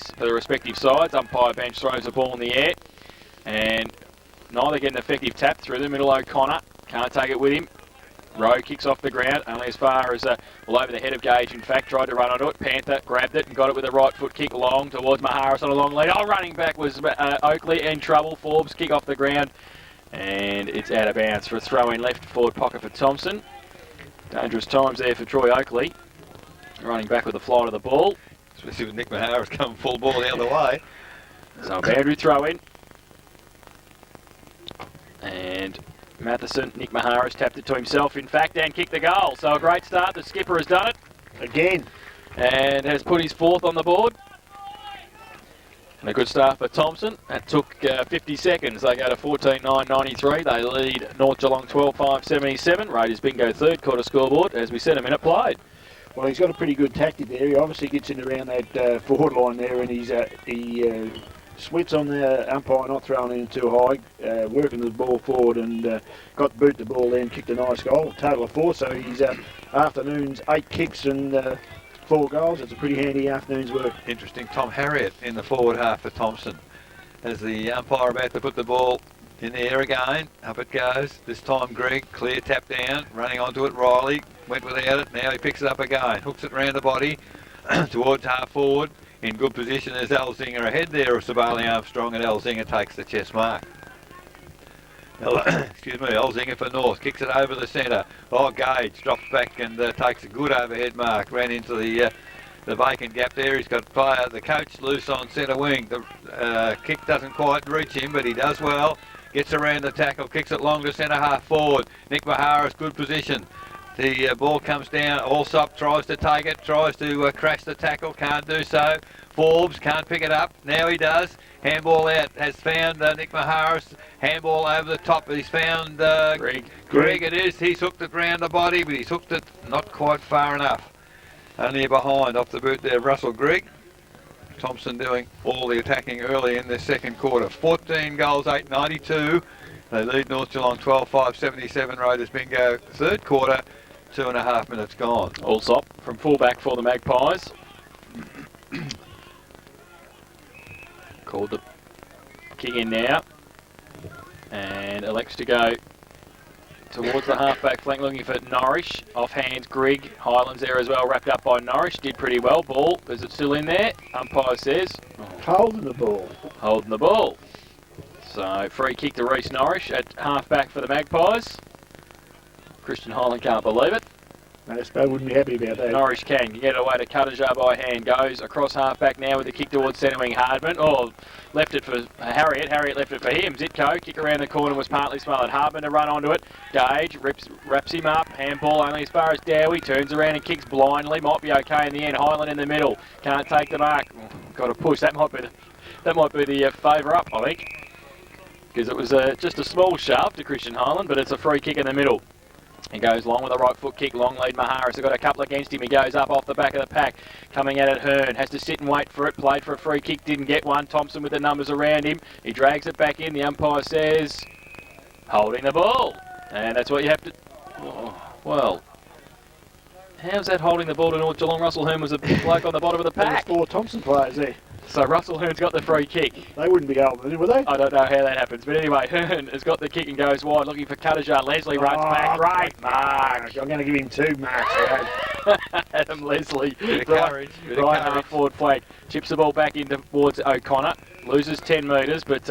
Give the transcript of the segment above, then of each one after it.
for the respective sides. Umpire bench throws the ball in the air, and neither get an effective tap through the middle. O'Connor can't take it with him. Rowe kicks off the ground, only as far as well over the head of Gage. In fact, tried to run onto it. Panther grabbed it and got it with a right foot kick long towards Maharis on a long lead. Oh, running back was Oakley in trouble. Forbes kick off the ground, and it's out of bounds for a throw in left forward pocket for Thomson. Dangerous times there for Troy Oakley. Running back with the flight of the ball. Especially with Nick Maharis coming full ball the other way. So a boundary throw in. And Matheson, Nick Maharis tapped it to himself, in fact, and kicked the goal. So a great start. The skipper has done it. Again. And has put his fourth on the board. And a good start for Thomson. That took 50 seconds. They go to 14.993. They lead North Geelong 12.577. Raiders bingo third quarter scoreboard as we said a minute played. Well, he's got a pretty good tactic there. He obviously gets in around that forward line there, and he sweats on the umpire not throwing in too high, working the ball forward, and got to boot the ball there and kicked a nice goal. Total of 4, so he's afternoon's 8 kicks and 4 goals. It's a pretty handy afternoon's work. Interesting. Tom Harriott in the forward half for Thomson. As the umpire about to put the ball in the air again, up it goes. This time Greg, clear tap down, running onto it. Riley went without it. Now he picks it up again, hooks it round the body towards half forward. In good position is Elzinger ahead there of Sabali Armstrong, and Elzinger takes the chest mark. Excuse me, Elzinger for North, kicks it over the centre. Oh, Gage drops back and takes a good overhead mark. Ran into the vacant gap there. He's got the coach loose on centre wing. The kick doesn't quite reach him, but he does well. Gets around the tackle, kicks it long to centre half forward. Nick Maharis, good position. The ball comes down. Allsop tries to take it, tries to crash the tackle, can't do so. Forbes can't pick it up. Now he does. Handball out. Has found Nick Maharis. Handball over the top. He's found Greg. It is. He's hooked it round the body, but he's hooked it not quite far enough. Only behind off the boot there, Russell Grigg. Thomson doing all the attacking early in the second quarter. 14 goals, 8.92. They lead North Geelong 12.577. Raiders bingo third quarter. 2.5 minutes gone. Allsop from fullback for the Magpies. Called the kick in now. And elects to go towards the halfback flank, looking for Norrish. Off hands, Grigg. Highlands there as well, wrapped up by Norrish. Did pretty well. Ball, is it still in there? Umpire says. Holding the ball. Holding the ball. So free kick to Reece Norrish at halfback for the Magpies. Christian Highland can't believe it. No, Spo wouldn't be happy about that. Norrish can get it away to Cuttajar by hand. Goes across half-back now with the kick towards centre wing. Hardman. Oh, left it for Harriott. Harriott left it for him. Zitko, kick around the corner, was partly smothered. Hardman to run onto it. Gage wraps him up. Handball only as far as Dowie. Turns around and kicks blindly. Might be okay in the end. Highland in the middle. Can't take the mark. Got to push. That might be the favour up, I think. Because it was just a small shove to Christian Highland, but it's a free kick in the middle. He goes long with a right foot kick, long lead Maharis. They've got a couple against him. He goes up off the back of the pack. Coming at it, Hearn. Has to sit and wait for it. Played for a free kick, didn't get one. Thomson with the numbers around him. He drags it back in. The umpire says, holding the ball. And that's what you have to... Oh, well, how's that holding the ball to North Geelong? Russell Hearn was a bloke on the bottom of the pack. There's 4 Thomson players there. So Russell Hearn's got the free kick. They wouldn't be holding it, would they? I don't know how that happens. But anyway, Hearn has got the kick and goes wide, looking for Cuttajar. Leslie runs back. Great mark. I'm going to give him 2 marks. Adam Leslie. Bit of courage. Right half forward flank. Chips the ball back in towards O'Connor. Loses 10 metres, but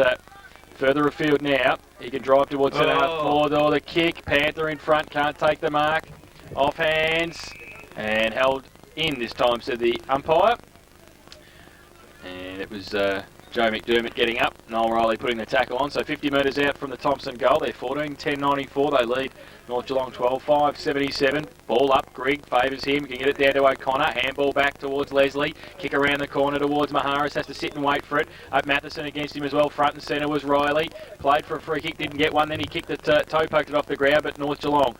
further afield now. He can drive towards centre half forward. Oh, the kick. Panther in front. Can't take the mark. Off hands. And held in this time, said the umpire. And it was Joe McDermott getting up. Noel Riley putting the tackle on. So 50 metres out from the Thomson goal. They're 14.10.94. They lead North Geelong 12.577. Ball up. Grigg favours him. Can get it down to O'Connor. Handball back towards Leslie. Kick around the corner towards Maharis. Has to sit and wait for it. Matheson against him as well. Front and centre was Riley. Played for a free kick. Didn't get one. Then he kicked it. Toe poked it off the ground. But North Geelong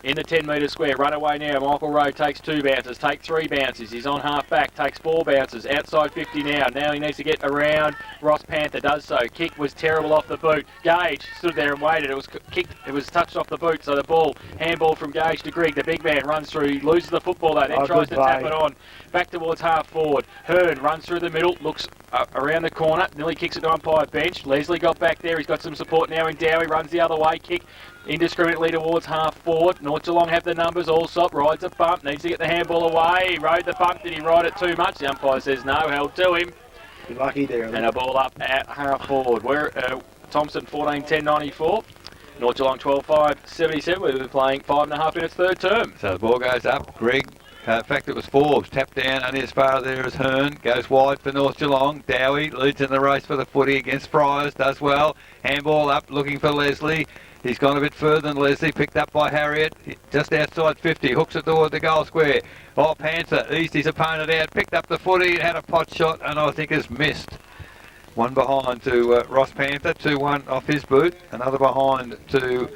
in the 10-metre square. Run away now. Michael Rowe takes 2 bounces, take 3 bounces. He's on half back, takes 4 bounces. Outside 50 now. Now he needs to get around. Ross Panther does so. Kick was terrible off the boot. Gage stood there and waited. It was kicked. It was touched off the boot. So the ball, handball from Gage to Grigg. The big man runs through. He loses the football though. Then tries to tap it on. Back towards half forward. Hearn runs through the middle. Looks around the corner. Nearly kicks it to umpire bench. Leslie got back there. He's got some support now in Dowie. Runs the other way. Kick indiscriminately towards half forward. North Geelong have the numbers. Allsop rides a bump. Needs to get the handball away. He rode the bump. Did he ride it too much? The umpire says no. Held to him. You're lucky there. And a ball up at half forward. We're Thomson 14-10-94. North Geelong 12-5-77. We've been playing 5.5 minutes third term. So the ball goes up. Grigg. In fact, it was Forbes. Tapped down only as far there as Hearn. Goes wide for North Geelong. Dowie leads in the race for the footy against Fryers. Does well. Handball up looking for Leslie. He's gone a bit further than Leslie. Picked up by Harriet. Just outside 50. Hooks it toward the goal square. Oh, Panther eased his opponent out. Picked up the footy. Had a pot shot and I think has missed. One behind to Ross Panther. 2-1 off his boot. Another behind to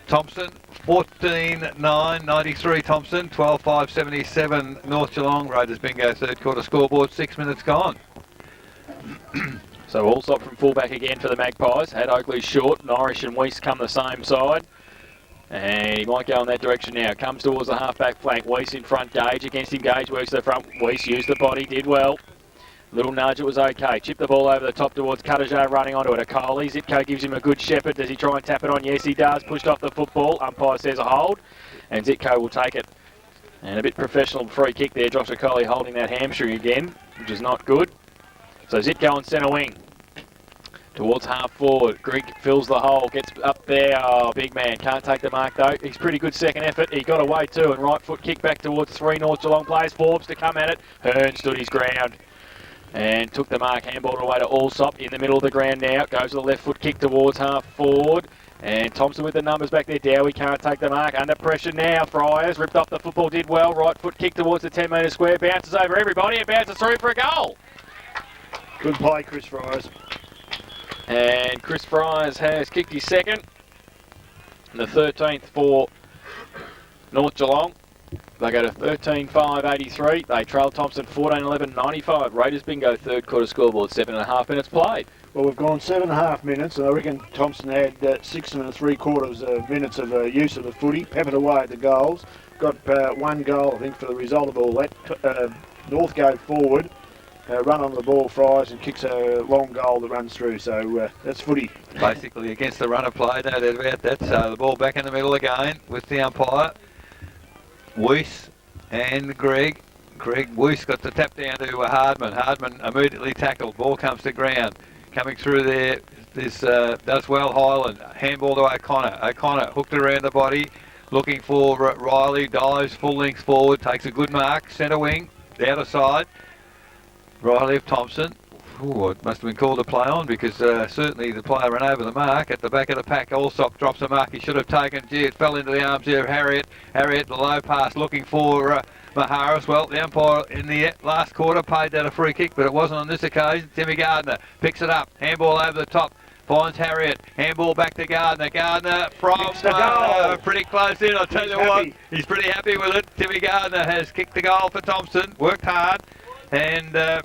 Thomson. 14-9-93 Thomson, 12-5-77 North Geelong. Raiders bingo third quarter scoreboard, 6 minutes gone. So Allsop from fullback again for the Magpies. Had Oakley short. Norrish and Weiss come the same side. And he might go in that direction now. Comes towards the half-back flank. Weiss in front. Gage against him. Gage works to the front. Weiss used the body. Did well. Little nudge, it was okay. Chip the ball over the top towards Cuttajar, running onto it. A Coley. Zitko gives him a good shepherd. Does he try and tap it on? Yes, he does. Pushed off the football. Umpire says a hold. And Zitko will take it. And a bit professional free kick there. Josh Coley holding that hamstring again, which is not good. So Zitko on centre wing. Towards half forward. Grigg fills the hole. Gets up there. Oh, big man. Can't take the mark though. He's pretty good second effort. He got away too. And right foot kick back towards 3 North Geelong players. Forbes to come at it. Hearn stood his ground. And took the mark, handballed away to Allsop in the middle of the ground now. Goes to the left foot kick towards half forward. And Thomson with the numbers back there. Dowie can't take the mark. Under pressure now. Fryers ripped off the football, did well. Right foot kick towards the 10-metre square. Bounces over everybody and bounces through for a goal. Good play, Chris Fryers. And Chris Fryers has kicked his second. And the 13th for North Geelong. They go to 13-5-83. They trail Thomson 14-11-95. Raiders bingo third quarter scoreboard, 7.5 minutes played. Well, we've gone 7.5 minutes, and I reckon Thomson had 6 3/4 minutes of use of the footy, peppered away at the goals. Got 1 goal, I think, for the result of all that. North go forward, run on the ball, Fries, and kicks a long goal that runs through. So that's footy. Basically against the run of play, no doubt about that. So the ball back in the middle again with the umpire. Weiss and Grigg. Weiss got the tap down to Hardman. Hardman immediately tackled. Ball comes to ground. Coming through there, this does well Highland. Handball to O'Connor. O'Connor hooked around the body. Looking for Riley. Dives full length forward. Takes a good mark. Centre wing. The outer side. Riley of Thomson. Ooh, it must have been called a play on because certainly the player ran over the mark. At the back of the pack, Allsop drops a mark he should have taken. Gee, it fell into the arms there of Harriet. Harriet, the low pass, looking for Maharis. Well, the umpire in the last quarter paid that a free kick, but it wasn't on this occasion. Timmy Gardner picks it up. Handball over the top. Finds Harriet. Handball back to Gardner. Gardner from pretty close in. I'll tell you what, he's pretty happy with it. Timmy Gardner has kicked the goal for Thomson. Worked hard. And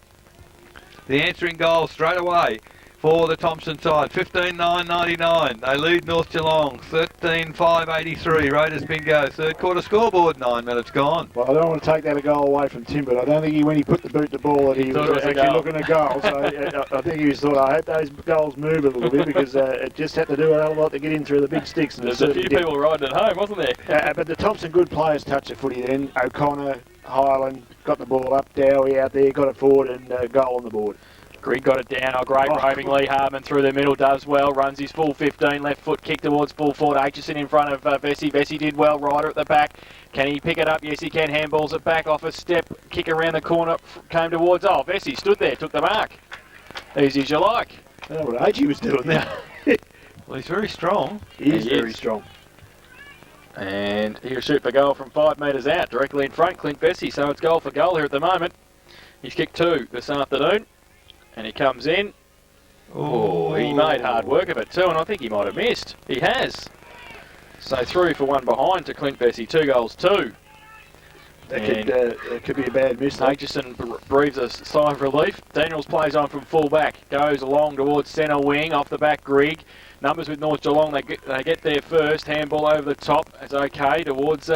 the answering goal straight away for the Thomson side. 15-9-99. They lead North Geelong. 13-5-83. Raiders bingo. Third quarter scoreboard. 9 minutes gone. Well, I don't want to take that a goal away from Tim, but I don't think when he put the boot to ball that he was actually looking at goal. So I think he thought, I hope those goals move a little bit because it just had to do a hell of a lot to get in through the big sticks. And there's a few people riding at home, wasn't there? But the Thomson good players touched the footy then. O'Connor, Highland got the ball up. Dowie out there, got it forward and goal on the board. Grigg got it down. Oh, great roving Lee Hardman through the middle, does well. Runs his full 15, left foot kick towards full forward. Aitchison in front of Vesey. Vesey did well. Ryder at the back. Can he pick it up? Yes, he can. Handballs it back off a step. Kick around the corner. Came towards. Oh, Vesey stood there. Took the mark. Easy as you like. I don't know what Aitchie was doing there. Well, he's very strong. He is very strong. And he'll shoot for goal from 5 metres out. Directly in front, Clint Vesey. So it's goal for goal here at the moment. He's kicked 2 this afternoon. And he comes in. Oh, he made hard work of it too, and I think he might have missed. He has. So through for one behind to Clint Bessie, 2 goals 2. That could be a bad miss. Aitchison breathes a sigh of relief. Daniels plays on from full back, goes along towards centre wing, off the back Grigg. Numbers with North Geelong, they get there first. Handball over the top, it's okay, towards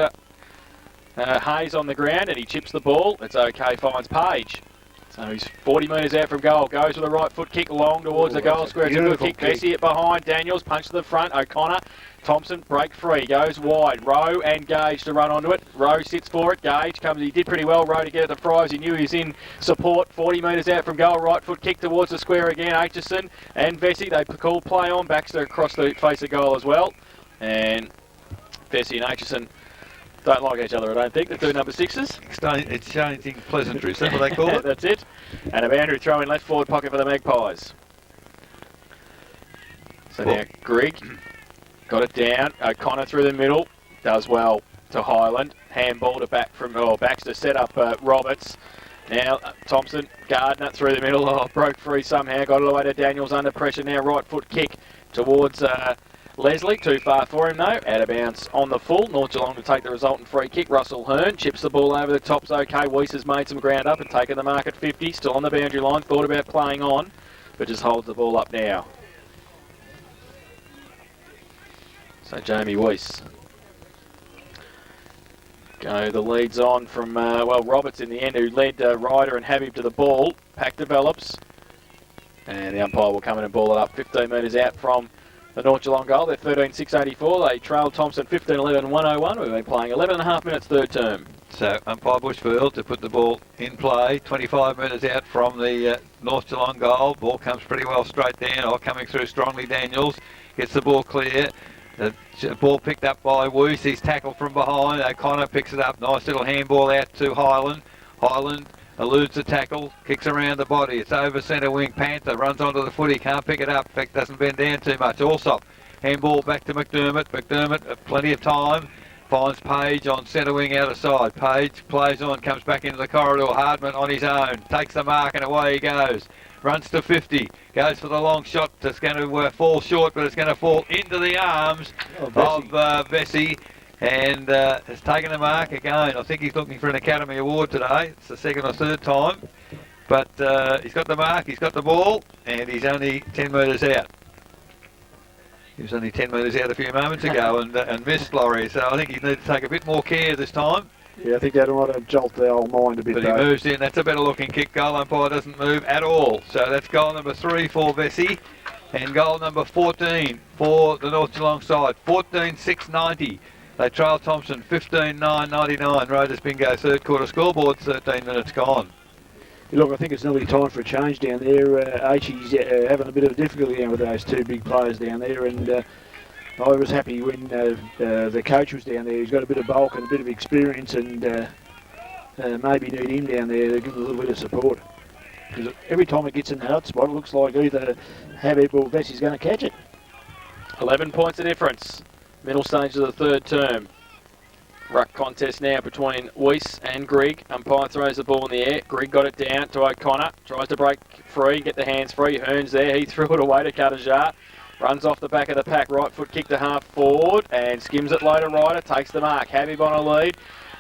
Hayes on the ground, and he chips the ball. It's okay, finds Page. So he's 40 metres out from goal, goes with a right foot kick long towards the goal square. It's a good kick. Bessie it behind, Daniels, punch to the front, O'Connor. Thomson, break free, goes wide. Rowe and Gage to run onto it. Rowe sits for it. Gage comes, he did pretty well. Rowe to get at the prize. He knew he was in support. 40 metres out from goal. Right foot kick towards the square again. Aitchison and Vesey, they call play on. Baxter across the face of goal as well. And Vesey and Aitchison don't like each other, I don't think. The two number 6s. Exchanging pleasantries, is that what they call it? That's it. And a boundary throw in left forward pocket for the Magpies. So now Grigg got it down. O'Connor through the middle. Does well to Highland. Handball to back from Baxter. Set up Roberts. Now Thomson, Gardner through the middle. Oh, broke free somehow. Got it away to Daniels under pressure now. Right foot kick towards Leslie. Too far for him though. Out of bounds on the full. North Geelong to take the resultant free kick. Russell Hearn chips the ball over the top's okay. Weiss has made some ground up and taken the mark at 50. Still on the boundary line. Thought about playing on, but just holds the ball up now. So Jamie Weiss. The leads on from, Roberts in the end, who led Ryder and Habib to the ball. Pack develops. And the umpire will come in and ball it up 15 metres out from the North Geelong goal. They're 13-6-84. They trailed Thomson 15-11-101. We've been playing 11.5 minutes third term. So umpire Bushfield to put the ball in play. 25 metres out from the North Geelong goal. Ball comes pretty well straight down. Coming through strongly, Daniels gets the ball clear. The ball picked up by Woos. He's tackled from behind. O'Connor picks it up. Nice little handball out to Highland. Highland eludes the tackle, kicks around the body. It's over centre wing. Panther runs onto the footy, can't pick it up. In fact, doesn't bend down too much. Allsop, handball back to McDermott. McDermott, plenty of time. Finds Page on centre wing out of side. Page plays on, comes back into the corridor. Hardman on his own. Takes the mark and away he goes. Runs to 50, goes for the long shot. It's going to fall short, but it's going to fall into the arms of Vesey, and has taken the mark again. I think he's looking for an Academy Award today. It's the second or third time, but he's got the mark, he's got the ball, and he's only 10 metres out. He was only 10 metres out a few moments ago and missed Laurie, so I think he needs to take a bit more care this time. Yeah, I think that might have jolted the old mind a bit. But he moves in. That's a better looking kick. Goal umpire doesn't move at all. So that's goal number 3 for Vesey. And goal number 14 for the North Geelong side. 14-6-90. They trail Thomson 15-9-99. Raiders bingo third quarter scoreboard. 13 minutes gone. Look, I think it's nearly time for a change down there. Archie's having a bit of difficulty with those two big players down there, and I was happy when the coach was down there. He's got a bit of bulk and a bit of experience, and maybe need him down there to give him a little bit of support. Because every time it gets in the hot spot, it looks like either Habib or Vessey's going to catch it. 11 points of difference. Middle stage of the third term. Ruck contest now between Weiss and Grigg. Umpire throws the ball in the air. Grigg got it down to O'Connor. Tries to break free, get the hands free. Hearn's there. He threw it away to Cuttajar. Runs off the back of the pack, right foot kick to half forward and skims it low to Ryder, takes the mark. Habib on a lead,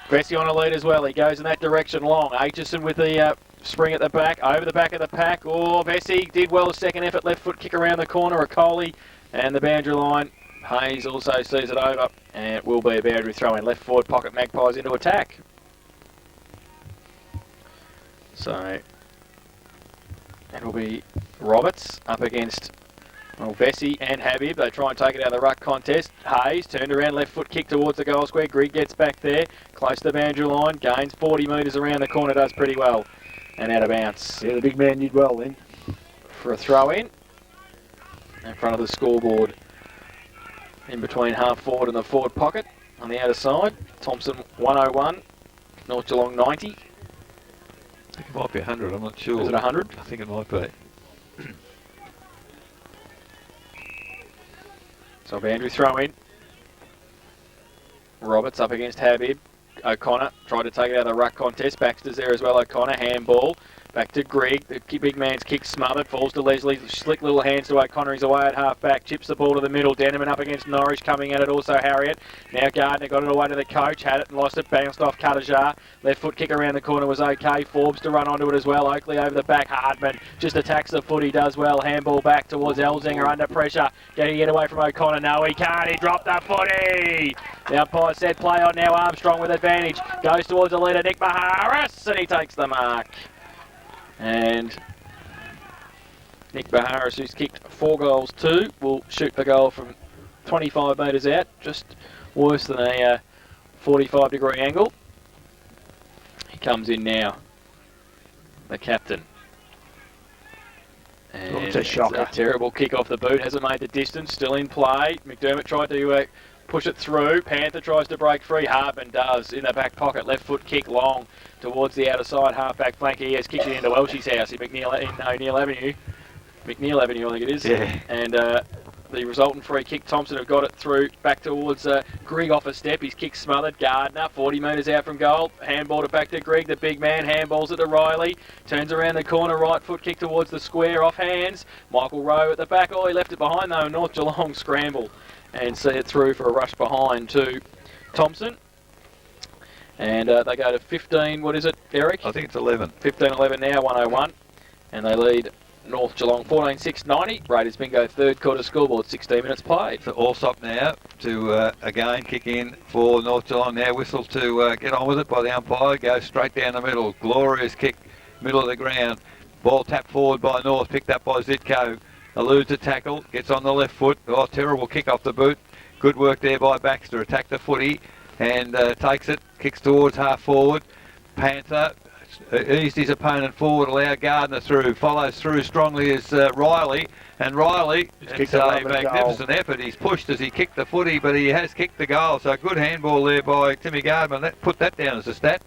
Vesey on a lead as well. He goes in that direction long. Aitchison with the spring at the back, over the back of the pack. Vesey did well the second effort, left foot kick around the corner of Coley and the boundary line. Hayes also sees it over and it will be a boundary throw in. Left forward pocket, Magpies into attack. So it'll be Roberts up against Vesey and Habib. They try and take it out of the ruck contest. Hayes turned around, left foot kick towards the goal square. Grigg gets back there, close to the boundary line, gains 40 metres around the corner, does pretty well, and out of bounds. Yeah, the big man did well then. For a throw in front of the scoreboard, in between half forward and the forward pocket on the outer side. Thomson 101, North Geelong 90. I think it might be 100, I'm not sure. Is it 100? I think it might be. So boundary throw in. Roberts up against Habib. O'Connor tried to take it out of the ruck contest. Baxter's there as well. O'Connor handball. Back to Grigg. The big man's kick smothered. Falls to Leslie. Slick little hands to O'Connor. He's away at half back. Chips the ball to the middle. Denman up against Norwich. Coming at it also Harriet. Now Gardner got it away to the coach. Had it and lost it. Bounced off Cuttajar. Left foot kick around the corner was okay. Forbes to run onto it as well. Oakley over the back. Hardman just attacks the foot. He does well. Handball back towards Elzinger under pressure. Can he get away from O'Connor? No, he can't. He dropped the footy. The umpire said play on now. Armstrong with advantage. Goes towards the leader, Nick Maharis, and he takes the mark. And Nick Maharis, who's kicked 4 goals too, will shoot the goal from 25 metres out, just worse than a 45-degree angle. He comes in now, the captain. And it's a shocker. It's a terrible kick off the boot, hasn't made the distance, still in play. McDermott tried to push it through. Panther tries to break free. Hardman does in the back pocket. Left foot kick long towards the outer side half back flank. He has kicked it into Welsh's house in Neil Avenue. McNeil Avenue, I think it is. Yeah. And the resultant free kick, Thomson have got it through back towards Grigg off a step. His kick smothered. Gardner 40 metres out from goal. Handball it back to Grigg, the big man. Handballs it to Riley. Turns around the corner. Right foot kick towards the square off hands. Michael Rowe at the back. Oh, he left it behind though. North Geelong scramble and see it through for a rush behind to Thomson. And they go to 15, what is it, Eric? I think it's 11. 15-11 now, 101. And they lead North Geelong 14-6-90. Raiders bingo, third quarter scoreboard, 16 minutes played. So Allsop now to again kick in for North Geelong now. Whistle to get on with it by the umpire. Goes straight down the middle. Glorious kick, middle of the ground. Ball tapped forward by North, picked up by Zitko. Eludes a tackle, gets on the left foot. Oh, terrible kick off the boot. Good work there by Baxter. Attacked the footy and takes it, kicks towards half forward. Panther eased his opponent forward, allowed Gardner through, follows through strongly as Riley. And Riley, it's a magnificent effort. He's pushed as he kicked the footy, but he has kicked the goal. So good handball there by Timmy Gardner. Put that down as a stat.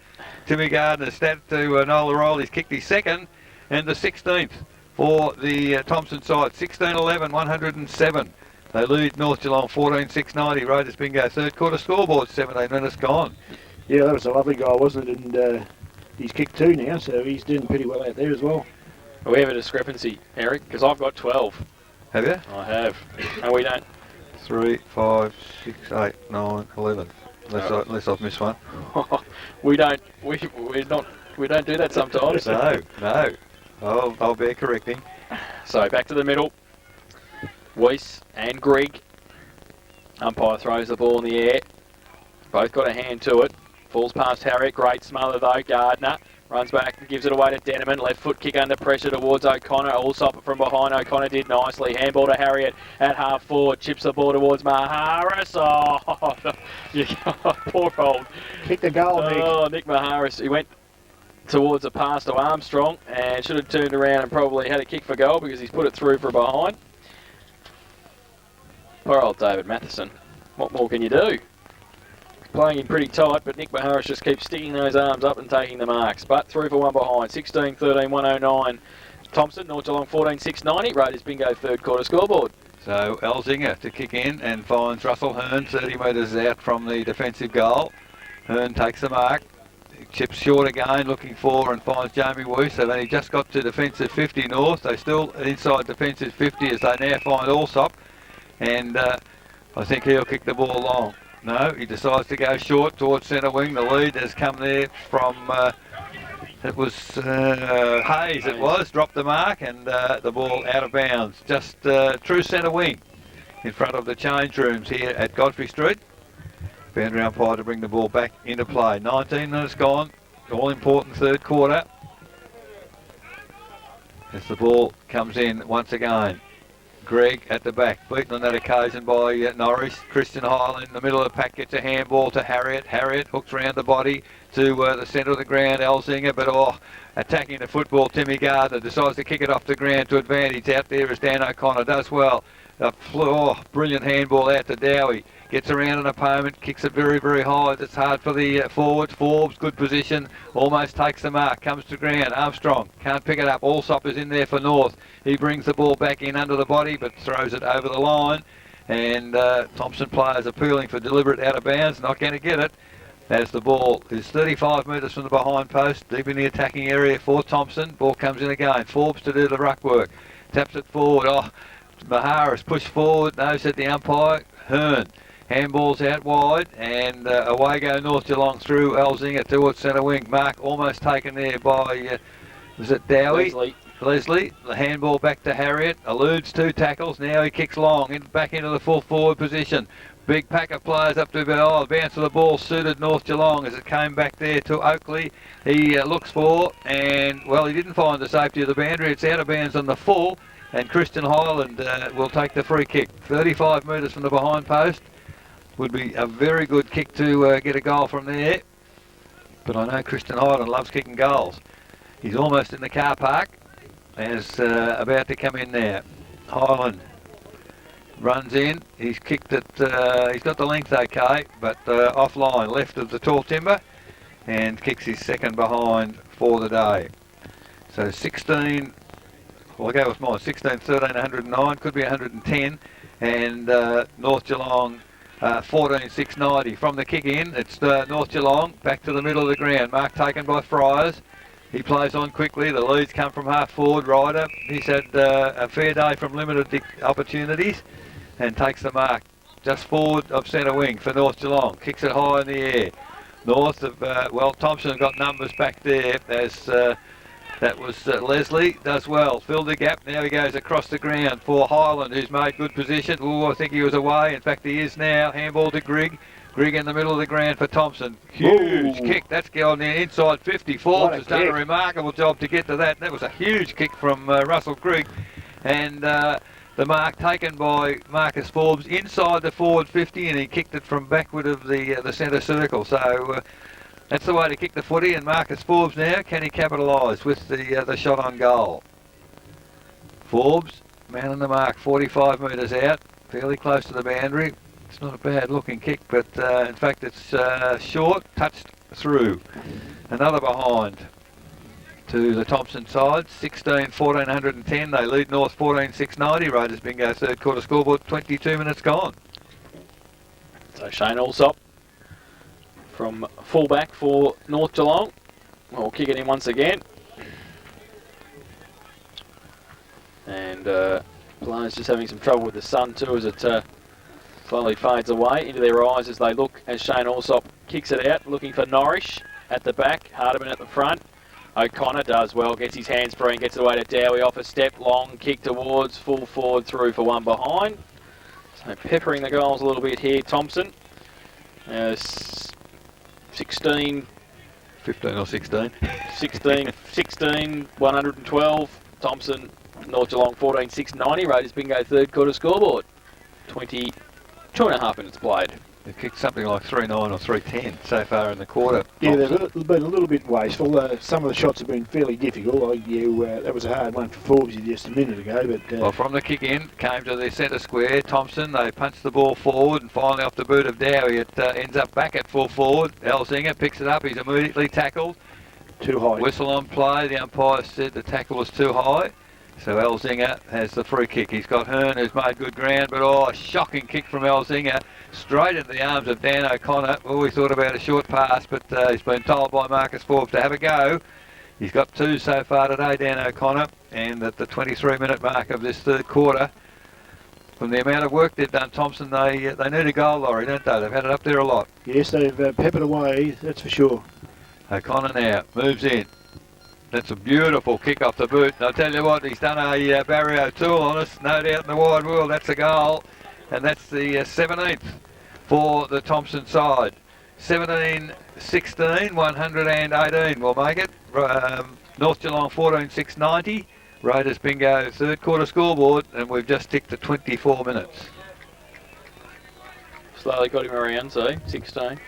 Timmy Gardner's stat to Nola Riley's kicked his second and the 16th. For the Thomson side, 16-11, 107. They lead North Geelong 14-6-90. Raiders bingo, third quarter scoreboard, 17 minutes gone. Yeah, that was a lovely goal, wasn't it? And he's kicked 2 now, so he's doing pretty well out there as well. We have a discrepancy, Eric, because I've got 12. Have you? I have. And we don't. 3, 5, 6, 8, 9, 11. Unless I've missed one. We don't do that sometimes. No. I'll bear correcting. So back to the middle. Weiss and Grigg. Umpire throws the ball in the air. Both got a hand to it. Falls past Harriet. Great smother though. Gardner runs back and gives it away to Denman. Left foot kick under pressure towards O'Connor. Allsop from behind. O'Connor did nicely. Handball to Harriet at half forward. Chips the ball towards Maharis. Oh, poor old. Kick the goal, Nick. Oh, Nick Maharis. He went towards a pass to Armstrong and should have turned around and probably had a kick for goal because he's put it through for behind. Poor old David Matheson. What more can you do? Playing him pretty tight, but Nick Maharis just keeps sticking those arms up and taking the marks. But through for one behind. 16-13, 109. Thomson, North Geelong 14-6-90. Raiders bingo, third quarter scoreboard. So Elzinger to kick in and finds Russell Hearn 30 metres out from the defensive goal. Hearn takes the mark. Chips short again, looking for and finds Jamie Weiss. They've only just got to defensive 50 North. They still inside defensive 50 as they now find Allsop. And I think he'll kick the ball long. No, he decides to go short towards centre wing. The lead has come there from, it was Hayes it was, dropped the mark and the ball out of bounds. Just true centre wing in front of the change rooms here at Godfrey Street. Boundary umpire to bring the ball back into play. 19 minutes gone, all important third quarter. As the ball comes in once again. Greg at the back, beaten on that occasion by Norris. Christian Heil in the middle of the pack gets a handball to Harriet. Harriet hooks around the body to the centre of the ground, Elzinger, but attacking the football, Timmy Gardner decides to kick it off the ground to advantage. Out there as Dan O'Connor does well. Brilliant handball out to Dowie. Gets around an opponent, kicks it very, very high. It's hard for the forwards. Forbes, good position, almost takes the mark, comes to ground. Armstrong can't pick it up. Allsop is in there for North. He brings the ball back in under the body, but throws it over the line. And Thomson players appealing for deliberate out of bounds, not going to get it. as the ball is 35 metres from the behind post, deep in the attacking area for Thomson. Ball comes in again. Forbes to do the ruck work. Taps it forward. Oh, Mahara's pushed forward. No, said the umpire. Hearn. Handball's out wide, and away go North Geelong through Elzinga towards centre wing. Mark almost taken there by, was it Dowie? Leslie. The handball back to Harriet. Eludes 2 tackles. Now he kicks long, back into the full forward position. Big pack of players up to about, the bounce of the ball suited North Geelong as it came back there to Oakley. He looks for, and well, he didn't find the safety of the boundary. It's out of bounds on the full, and Christian Highland will take the free kick. 35 metres from the behind post. Would be a very good kick to get a goal from there. But I know Christian Highland loves kicking goals. He's almost in the car park, as about to come in there. Highland runs in, he's kicked it, he's got the length okay, but offline, left of the tall timber, and kicks his second behind for the day. So 16, well I'll go with mine, 16, 13, 109, could be 110, and North Geelong 14, 690. From the kick in, it's North Geelong, back to the middle of the ground, mark taken by Friars. He plays on quickly. The leads come from half forward. Ryder, he's had a fair day from limited opportunities, and takes the mark just forward of centre wing for North Geelong. Kicks it high in the air. North of, well, Thomson got numbers back there as that was Leslie. Does well. Filled the gap. Now he goes across the ground for Highland, who's made good position. Oh, I think he was away. In fact, he is now. Handball to Grigg. Grigg in the middle of the ground for Thomson. Huge kick. That's going there inside 50. Forbes has done a remarkable job to get to that. That was a huge kick from Russell Grigg. And the mark taken by Marcus Forbes inside the forward 50, and he kicked it from backward of the centre circle. So that's the way to kick the footy. And Marcus Forbes now, can he capitalise with the shot on goal? Forbes, man on the mark, 45 metres out, fairly close to the boundary. It's not a bad looking kick, but in fact it's short, touched through. Another behind to the Thomson side, 16, 1410. They lead North 14, 690. Raiders bingo third quarter scoreboard, 22 minutes gone. So Shane Allsop from fullback for North Geelong. We'll kick it in once again. And players just having some trouble with the sun too as it slowly fades away into their eyes as they look as Shane Allsop kicks it out, looking for Norrish at the back, Hardiman at the front. O'Connor does well, gets his hands free and gets it away to Dowie off a step, long kick towards, full forward through for one behind. So peppering the goals a little bit here, Thomson. 16, 15 or 16. 16, 112. Thomson, North Geelong 14, 690. Raiders bingo third quarter scoreboard. 22.5 minutes played. They've kicked something like 3.9 or 3.10 so far in the quarter. Yeah, they've been a little bit wasteful. Some of the shots have been fairly difficult. That was a hard one for Forbes just a minute ago. But well, from the kick in, came to the centre square. Thomson, they punched the ball forward, and finally off the boot of Dowie, it ends up back at full forward. Elzinga picks it up. He's immediately tackled. Too high. Whistle on play. The umpire said the tackle was too high. So Elzinga has the free kick. He's got Hearn, who's made good ground, but a shocking kick from Elzinga straight into the arms of Dan O'Connor. Well, we thought about a short pass, but he's been told by Marcus Forbes to have a go. He's got 2 so far today, Dan O'Connor, and at the 23-minute mark of this third quarter, from the amount of work they've done, Thomson, they need a goal, Laurie, don't they? They've had it up there a lot. Yes, they've peppered away, that's for sure. O'Connor now moves in. That's a beautiful kick off the boot. And I'll tell you what, he's done a Barry O'Toole on us, no doubt in the wide world. That's a goal, and that's the 17th for the Thomson side. 17-16, 118 will make it. North Geelong 14-690. Raiders bingo third quarter scoreboard, and we've just ticked to 24 minutes. Slowly got him around, see, 16.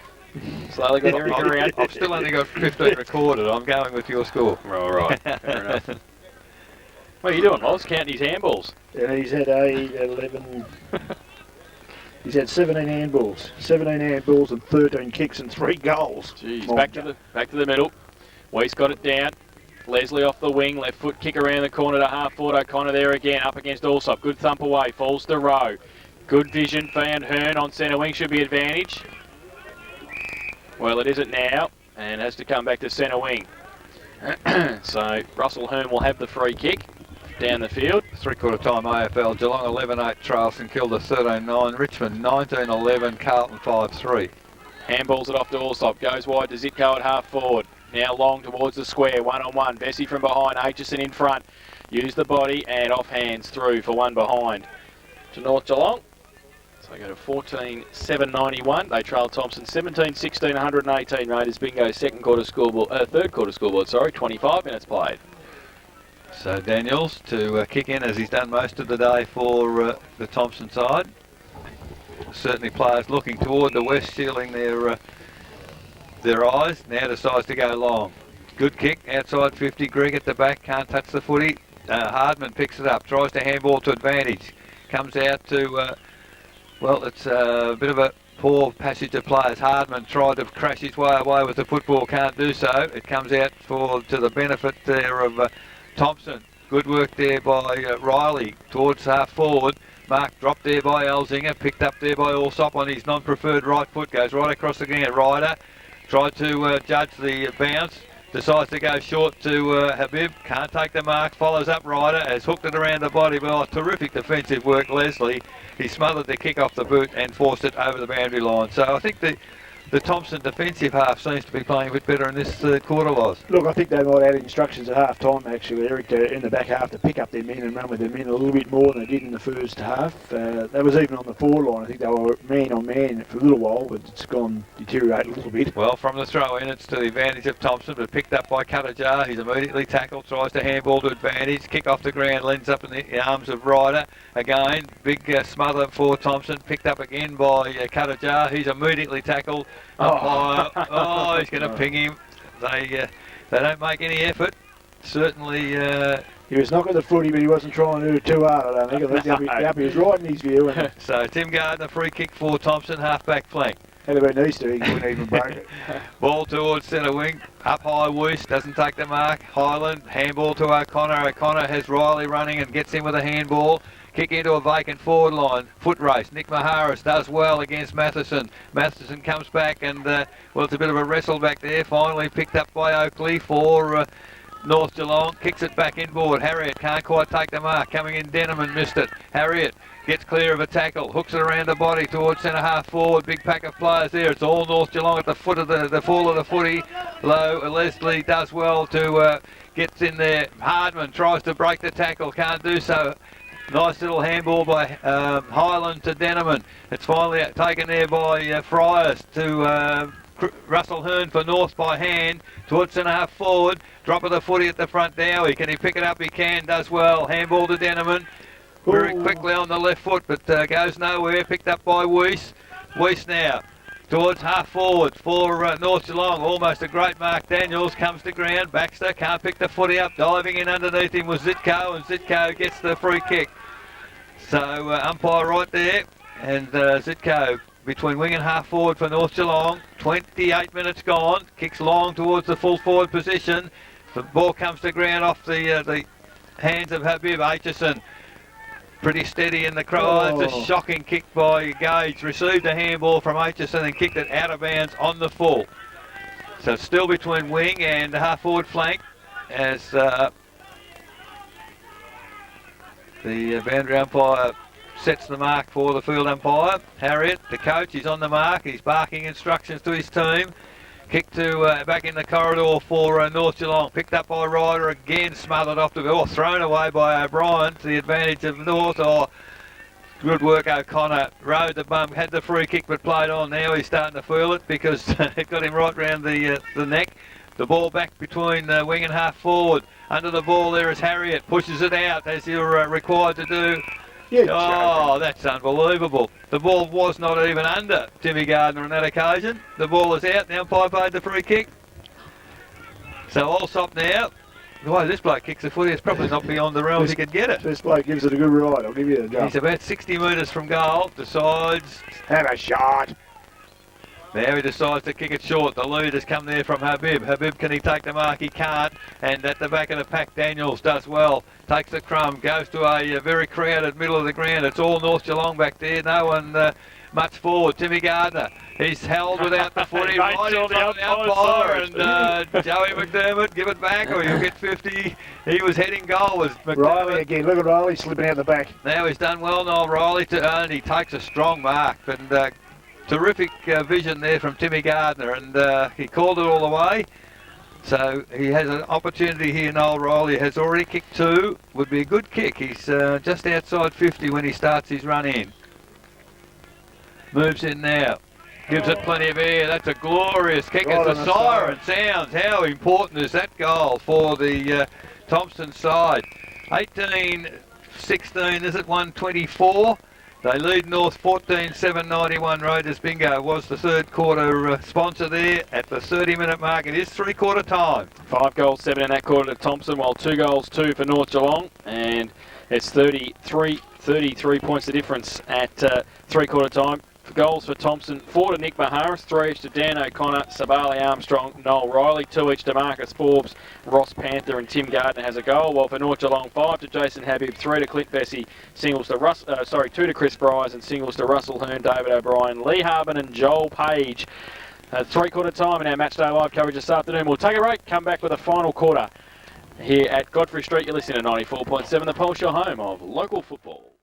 Slowly got him around. I've still only got 15 recorded. I'm going with your score. All right, fair enough. What are you doing, Moz? Counting his handballs. Yeah, he's had 11. He's had 17 handballs and 13 kicks and 3 goals. Jeez, back to the middle. Weiss got it down. Leslie off the wing, left foot kick around the corner to half forward. O'Connor there again, up against Allsop. Good thump away, falls to Rowe. Good vision, found Hearn on centre wing, should be advantage. Well, it isn't now, and has to come back to centre wing. So Russell Hearn will have the free kick down the field. Three-quarter time AFL. Geelong 11-8, Trail St Kilda 13-9, Richmond 19-11, Carlton 5-3. Handballs it off to Allsop, goes wide to Zitko at half forward. Now long towards the square, one-on-one. Vesey from behind, Aitchison in front. Use the body and off hands through for one behind. To North Geelong. So they go to 14-791. They trail Thomson 17-16, 118. Raiders bingo, third quarter scoreboard, 25 minutes played. So Daniels to kick in as he's done most of the day for the Thomson side. Certainly players looking toward the west, shielding their eyes. Now decides to go long. Good kick, outside 50. Greg at the back, can't touch the footy. Hardman picks it up, tries to handball to advantage. Comes out to, well, it's a bit of a poor passage of players. Hardman tried to crash his way away with the football, can't do so. It comes out to the benefit there of Thomson. Good work there by Riley towards half forward. Mark dropped there by Elzinger, picked up there by Allsop on his non-preferred right foot, goes right across the ground. Ryder tried to judge the bounce, decides to go short to Habib, can't take the mark, follows up Ryder, has hooked it around the body. Well, terrific defensive work, Leslie. He smothered the kick off the boot and forced it over the boundary line. So I think the Thomson defensive half seems to be playing a bit better in this third quarter, Loz. Look, I think they might add instructions at half time, actually, Eric, in the back half to pick up their men and run with their men a little bit more than they did in the first half. That was even on the forward line. I think they were man on man for a little while, but it's gone deteriorate a little bit. Well, from the throw in, it's to the advantage of Thomson, but picked up by Cuttajar. He's immediately tackled, tries to handball to advantage. Kick off the ground, lands up in the arms of Ryder. Again, big smother for Thomson, picked up again by Cuttajar. He's immediately tackled. Oh, he's going to ping him. They don't make any effort. Certainly... he was knocking the footy, but he wasn't trying to do it too hard, I don't think. I think he was right in his view. And so Tim Gardner, free kick for Thomson, half-back flank. Had it been Easter, he wouldn't even break it. Ball towards centre wing, up high Weiss, doesn't take the mark. Highland, handball to O'Connor. O'Connor has Riley running and gets in with a handball. Kick into a vacant forward line. Foot race. Nick Maharis does well against Matheson. Matheson comes back and, well, it's a bit of a wrestle back there. Finally picked up by Oakley for North Geelong. Kicks it back inboard. Harriet can't quite take the mark. Coming in, Denham missed it. Harriet gets clear of a tackle. Hooks it around the body towards centre half forward. Big pack of players there. It's all North Geelong at the foot of the fall of the footy. Low. Leslie does well to gets in there. Hardman tries to break the tackle. Can't do so. Nice little handball by Highland to Denneman. It's finally taken there by Friars to Russell Hearn for North by hand. Towards centre half forward. Drop of the footy at the front Dowie. Can he pick it up? He can. Does well. Handball to Denneman. Very quickly on the left foot, but goes nowhere. Picked up by Weiss. Weiss now towards half forward for North Geelong. Almost a great mark. Daniels comes to ground. Baxter can't pick the footy up. Diving in underneath him was Zitko, and Zitko gets the free kick. So umpire right there, and Zitko between wing and half forward for North Geelong. 28 minutes gone. Kicks long towards the full forward position. The ball comes to ground off the hands of Habib Aitchison. Pretty steady in the crow. It's a shocking kick by Gage. Received a handball from Aitchison and kicked it out of bounds on the full. So it's still between wing and half forward flank as the boundary umpire sets the mark for the field umpire. Harriet, the coach, is on the mark. He's barking instructions to his team. Kick to back in the corridor for North Geelong. Picked up by Ryder again, smothered off the thrown away by O'Brien to the advantage of North. Good work, O'Connor. Rode the bump, had the free kick but played on. Now he's starting to feel it because it got him right round the neck. The ball back between wing and half forward. Under the ball there is Harriet. Pushes it out as you're required to do. That's unbelievable. The ball was not even under Timmy Gardner on that occasion. The ball is out. The umpire paid the free kick. So Allsop now. The way this bloke kicks the footy, it's probably not beyond the realms he could get it. This bloke gives it a good ride, I'll give you the jump. He's about 60 metres from goal. Decides. Have a shot. Now he decides to kick it short. The lead has come there from Habib. Habib, can he take the mark? He can't. And at the back of the pack, Daniels does well. Takes the crumb, goes to a very crowded middle of the ground. It's all North Geelong back there. No one much forward. Timmy Gardner, he's held without the footy Made right sure in front of the the umpire umpire, saw and Joey McDermott, give it back or you'll get 50. He was heading goal, was McDermott. Riley again. Look at Riley slipping out the back. Now he's done well, Noel Riley, and he takes a strong mark. And terrific vision there from Timmy Gardner, and he called it all the way. So he has an opportunity here. Noel Riley has already kicked 2. Would be a good kick. He's just outside 50 when he starts his run in. Moves in now. Gives it plenty of air. That's a glorious kick. Right As the siren sounds. How important is that goal for the Thomson side? 18-16, is it 124? They lead North 14-7-91. Raiders Bingo was the third quarter sponsor there at the 30-minute mark. It is three-quarter time. 5 goals, 7 in that quarter to Thomson, while 2 goals, 2 for North Geelong. And it's 33 points the difference at three-quarter time. Goals for Thomson, 4 to Nick Maharis, 3 each to Dan O'Connor, Sabali Armstrong, Noel Riley, 2 each to Marcus Forbes, Ross Panther and Tim Gardner has a goal, while for North Geelong, 5 to Jason Habib, 3 to Clint Vesey, singles to 2 to Chris Bryce and singles to Russell Hearn, David O'Brien, Lee Harbin and Joel Page. Three-quarter time in our Matchday Live coverage this afternoon. We'll take a break, come back with a final quarter here at Godfrey Street. You're listening to 94.7, the Pulse, your home of local football.